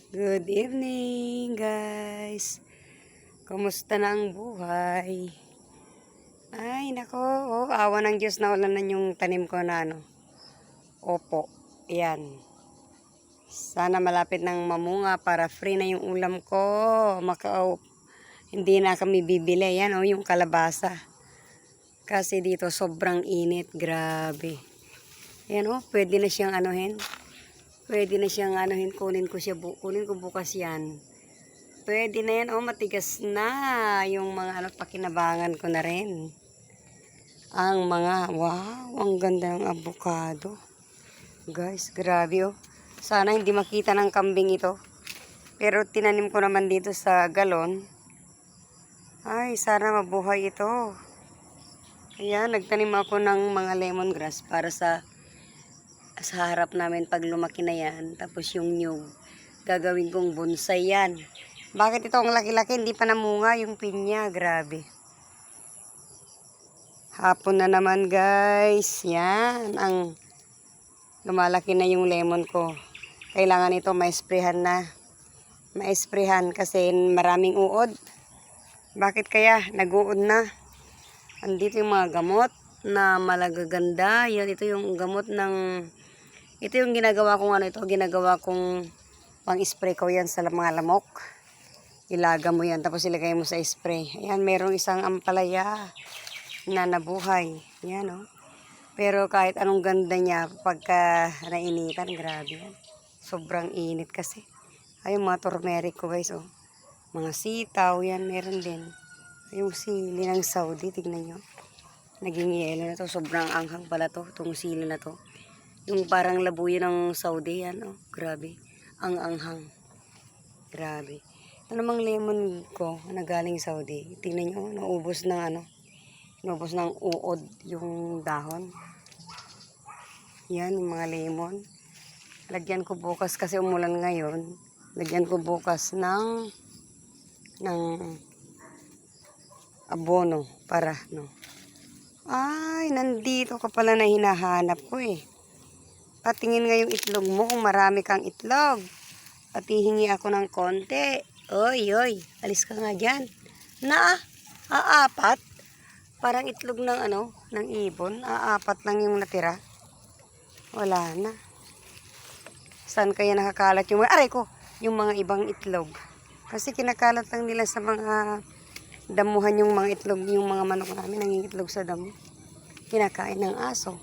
Good evening, guys. Kumusta na ang buhay? Ay, nako. Awa ng Diyos na ulanan yung tanim ko na Opo. Yan. Sana malapit ng mamunga para free na yung ulam ko. Hindi na kami bibili. Yan yung kalabasa. Kasi dito sobrang init. Grabe. Yan pwede na siyang anuhin. Kunin ko bukas yan. Pwede na yan, matigas na. Yung mga pakinabangan ko na rin. Wow, ang ganda ng avocado. Guys, grabe Sana hindi makita ng kambing ito. Pero tinanim ko naman dito sa galon. Ay, sana mabuhay ito. Ayan, nagtanim ako ng mga lemongrass para sa harap namin pag lumaki na yan. Tapos yung nyug, gagawin kong bonsai yan. Bakit ito ang laki-laki? Hindi pa namunga yung pinya. Grabe. Hapon na naman, guys. Yan. Lumalaki na yung lemon ko. Kailangan ito ma-sprayhan na. Ma-sprayhan kasi maraming uod. Bakit kaya? Nag-uod na. Andito yung mga gamot na malagaganda. Yan, ito yung gamot ng... Ito yung ginagawa kong ginagawa kong pang-spray ko yan sa mga lamok. Ilaga mo yan, tapos ilagay mo sa spray. Ayan, merong isang ampalaya na nabuhay. Yan Pero kahit anong ganda niya, pagka nainitan, grabe yan. Sobrang init kasi. Ayun, mga turmeric ko guys, Mga sitaw, yan, meron din. Yung sili ng Saudi, tignan nyo. Naging yelo na to, sobrang anghang pala to, itong sili na to. Yung parang labuyo ng Saudi, yan, grabe. Ang anghang. Grabe. Ito namang lemon ko na galing Saudi. Tingnan nyo, naubos ng uod yung dahon. Yan, yung mga lemon. Lagyan ko bukas kasi umulan ngayon. Lagyan ko bukas ng abono para, Ay, nandito ka pala na hinahanap ko Patingin nga yung itlog mo kung marami kang itlog. Patihingi ako ng konti. Oy, alis ka nga dyan. Aapat. Parang itlog ng ibon. Aapat lang yung natira. Wala na. Saan kaya nakakalat yung mga ibang itlog? Kasi kinakalat lang nila sa mga damuhan yung mga itlog, yung mga manok namin nangingitlog sa damo. Kinakain ng aso.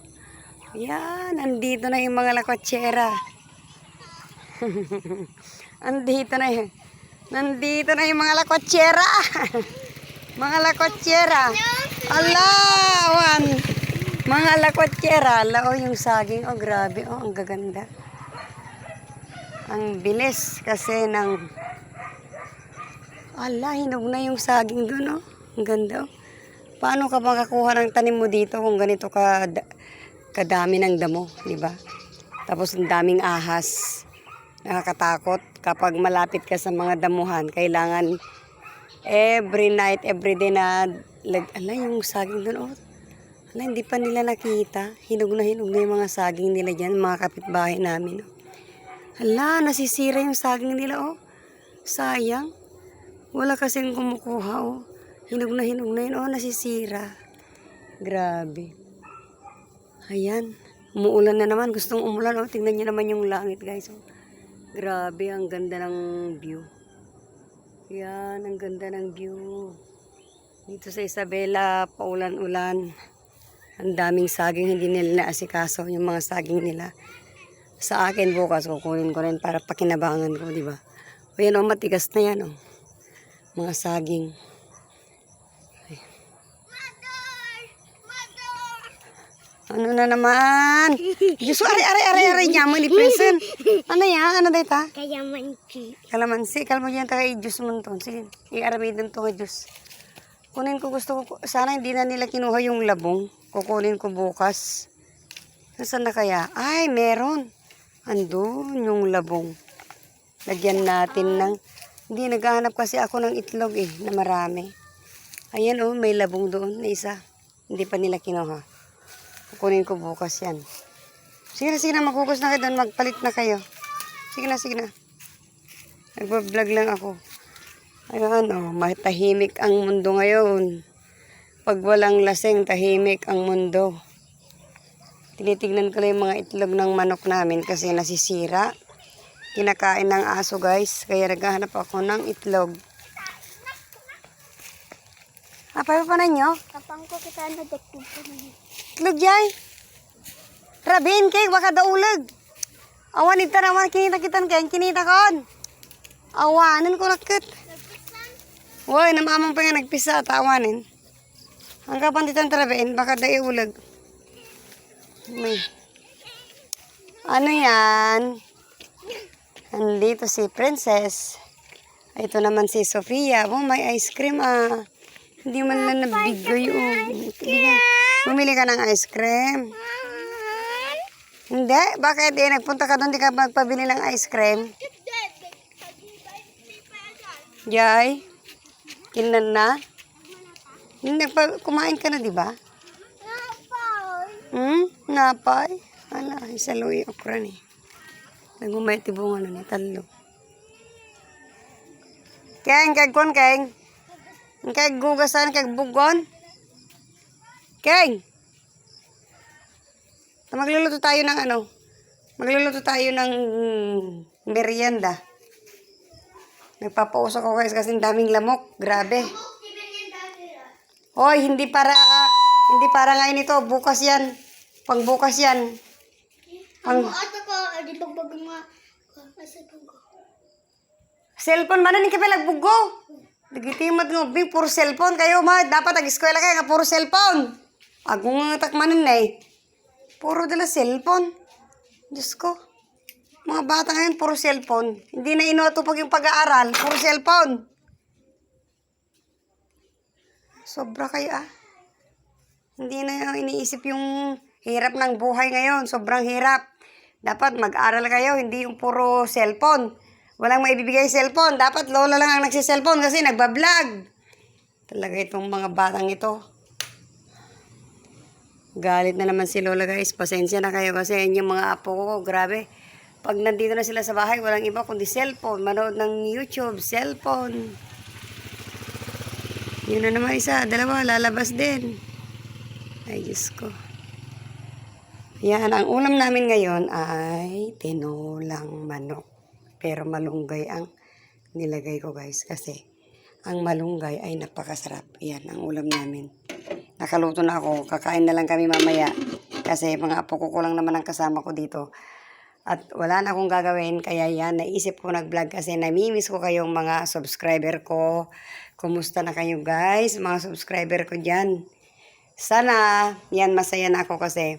Yan, andito na yung mga lakwatsera. Nandito na yung mga lakwatsera. Mga lakwatsera. Alawan. Mga lakwatsera. Yung saging. Grabe. Ang gaganda. Ang bilis kasi hinog na yung saging dun, Ang ganda, Paano ka makakuha ng tanim mo dito kung ganito kadami ng damo, di ba? Tapos ang daming ahas. Nakakatakot kapag malapit ka sa mga damuhan. Kailangan every night, every day na yung saging doon, hindi pa nila nakita. Hinog na yung mga saging nila dyan, mga kapitbahay namin, nasisira yung saging nila, Sayang. Wala kasing kumukuha, Hinog na yun, nasisira. Grabe. Ayan. Umuulan na naman. Gustong umulan, Tingnan niyo naman yung langit, guys, Grabe, ang ganda ng view. Yan, ang ganda ng view. Dito sa Isabela, paulan-ulan. Ang daming saging, hindi nila naasikaso yung mga saging nila. Sa akin bukas, kukunin ko rin para pakinabangan ko, di ba? Ayan, matigas na yan, Mga saging. Ano na naman? Diyos, are niya mo ni Presen. Ano yan? Ano data? Kalamansi. Kalma yan tayo i-juice mo ito. Sige, i-aramay din ito ka-juice. Kunin ko, sana hindi na nila kinuha yung labong. Kukunin ko bukas. Nasaan na kaya? Ay, meron. Andun yung labong. Lagyan natin ng... Hindi, naghahanap kasi ako ng itlog na marami. Ayan may labong doon na isa. Hindi pa nila kinuha. Kukunin ko bukas yan. Sige na, maghugas na kayo doon. Magpalit na kayo. Sige na. Nagpa-vlog lang ako. Ayan, oh, matahimik ang mundo ngayon. Pag walang lasing, tahimik ang mundo. Tinitignan ko lang yung mga itlog ng manok namin kasi nasisira. Kinakain ng aso guys, kaya naghahanap ako ng itlog. Apa pa na nyo? Kapang ko kita na dektig ko na. Itlog jay. Rabin kay baka daulag. Awan ita naman kinita-kitan kay kinita kon. Awanan ko nakit. Woy, namamang pa nga nagpisa tawanin. Ang kapantitan Rabin baka daulag. May. Ano yan? Andito si Princess. Ito naman si Sofia. Oh, may ice cream ah. Hindi man na nabigyo yung... Bumili ka ng ice cream. Hindi? Bakit? Nagpunta ka doon, di ka magpabili ng ice cream? Jai? Kinan na? Kumain ka na, di ba? Napay? Ala, isaluwi okra ni. Nagumay tibungan na ni, talo. Keng, kagkon, keng. Keng, gugasan, keng bugon. Keng! Magluluto tayo ng ano? Magluluto tayo ng merienda. Nagpapausok ako guys kasi daming lamok. Grabe. Hoy, hindi para ngayon ito. Bukas yan. Pangbukas yan. Ang ato ko, di bagbag mga Cellphone man ni kapelag bugo. Nagitimad ng bing puro cellphone kayo ma. Dapat nag-eskwela kayo nga puro cellphone. Agong takmanin na eh. Puro dala cellphone. Diyos ko. Mga bata ngayon puro cellphone. Hindi na inutupag yung pag-aaral. Puro cellphone. Sobra kayo ah. Hindi na iniisip yung hirap ng buhay ngayon. Sobrang hirap. Dapat mag-aral kayo. Hindi yung puro cellphone. Walang maibibigay cellphone. Dapat lola lang ang nagsiselfone kasi nagbablog. Talaga itong mga batang ito. Galit na naman si lola guys. Pasensya na kayo kasi yung mga apo ko. Grabe. Pag nandito na sila sa bahay, walang iba kundi cellphone. Manood ng YouTube, cellphone. Yun na naman isa. Dalawa, lalabas din. Ay, Diyos ko. Yan, ang ulam namin ngayon ay tinolang manok. Pero malunggay ang nilagay ko guys. Kasi ang malunggay ay napakasarap. Yan, ang ulam namin. Nakaluto na ako. Kakain na lang kami mamaya. Kasi mga apo ko lang naman ang kasama ko dito. At wala na akong gagawin. Kaya yan, naisip ko nag-vlog kasi namimiss ko kayong mga subscriber ko. Kumusta na kayo guys? Mga subscriber ko dyan. Sana, yan masaya na ako kasi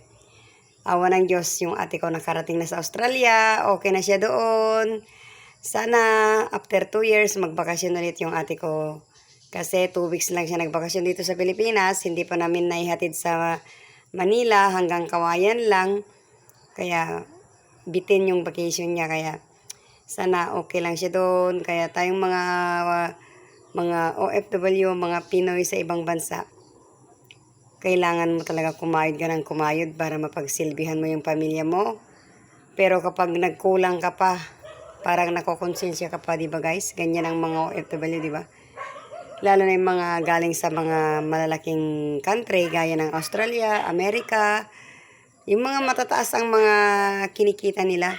awa ng Diyos yung ate ko nakarating na sa Australia. Okay na siya doon. Sana after 2 years magbakasyon ulit yung ate ko. Kasi 2 weeks lang siya nagbakasyon dito sa Pilipinas. Hindi pa namin naihatid sa Manila hanggang Kawayan lang. Kaya bitin yung vacation niya. Kaya sana okay lang siya doon. Kaya tayong mga OFW, mga Pinoy sa ibang bansa. Kailangan mo talaga kumayod ka ng kumayod para mapagsilbihan mo yung pamilya mo. Pero kapag nagkulang ka pa, parang nakokonsensya ka pa, di ba guys? Ganyan ang mga OFW, di ba? Lalo na yung mga galing sa mga malalaking country, gaya ng Australia, Amerika. Yung mga matataas ang mga kinikita nila.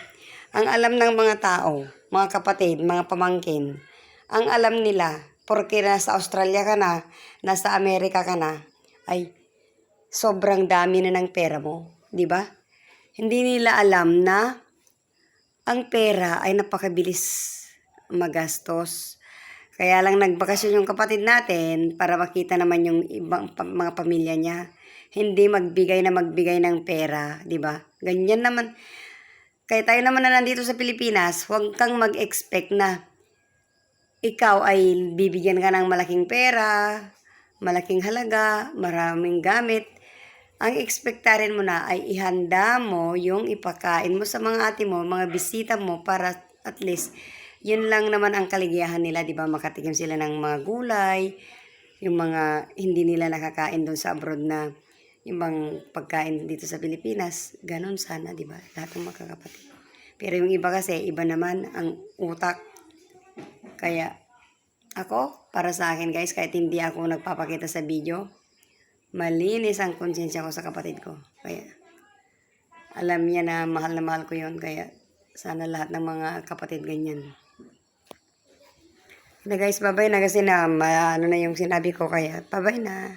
Ang alam ng mga tao, mga kapatid, mga pamangkin, ang alam nila, porque nasa Australia ka na, nasa Amerika ka na, ay sobrang dami na ng pera mo, di ba? Hindi nila alam na ang pera ay napakabilis magastos. Kaya lang nagbakasyon yung kapatid natin para makita naman yung ibang mga pamilya niya. Hindi magbigay ng pera, di ba? Ganyan naman. Kaya tayo naman na nandito sa Pilipinas, huwag kang mag-expect na ikaw ay bibigyan ka ng malaking pera, malaking halaga, maraming gamit. Ang ekspektarin mo na ay ihanda mo yung ipakain mo sa mga ate mo, mga bisita mo para at least yun lang naman ang kaligayahan nila, di ba? Makatikim sila ng mga gulay, yung mga hindi nila nakakain doon sa abroad na ibang pagkain dito sa Pilipinas. Ganon sana, di ba? Lahat ng magkakapatid. Pero yung iba kasi, iba naman ang utak. Kaya, ako, para sa akin guys, kahit hindi ako nagpapakita sa video, malinis ang konsensya ko sa kapatid ko. Kaya, alam niya na mahal ko yun. Kaya, sana lahat ng mga kapatid ganyan. Na guys, bye-bye na kasi na ano na yung sinabi ko. Kaya, bye-bye na.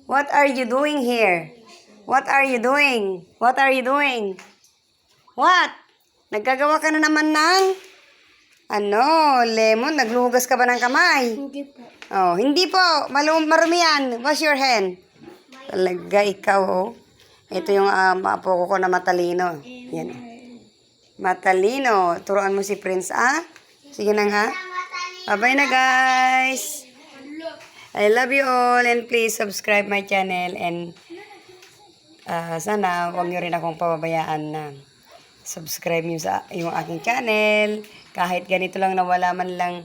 What are you doing here? What are you doing? What are you doing? What? Nagkagawa ka na naman ng lemon? Nagluhugas ka ba ng kamay? Hindi po. Oh, hindi po. Marumi yan. Wash your hand. Talaga ikaw, oh. Ito yung apo ko na matalino. Yan. Matalino. Turuan mo si Prince, ah? Sige na nga. Bye-bye na, guys. I love you all and please subscribe my channel and sana huwag nyo rin akong pababayaan na subscribe nyo sa yung aking channel. Kahit ganito lang na wala man lang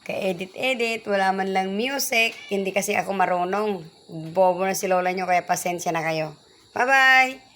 ka-edit-edit, wala man lang music, hindi kasi ako marunong. Bobo na si lola nyo kaya pasensya na kayo. Bye-bye!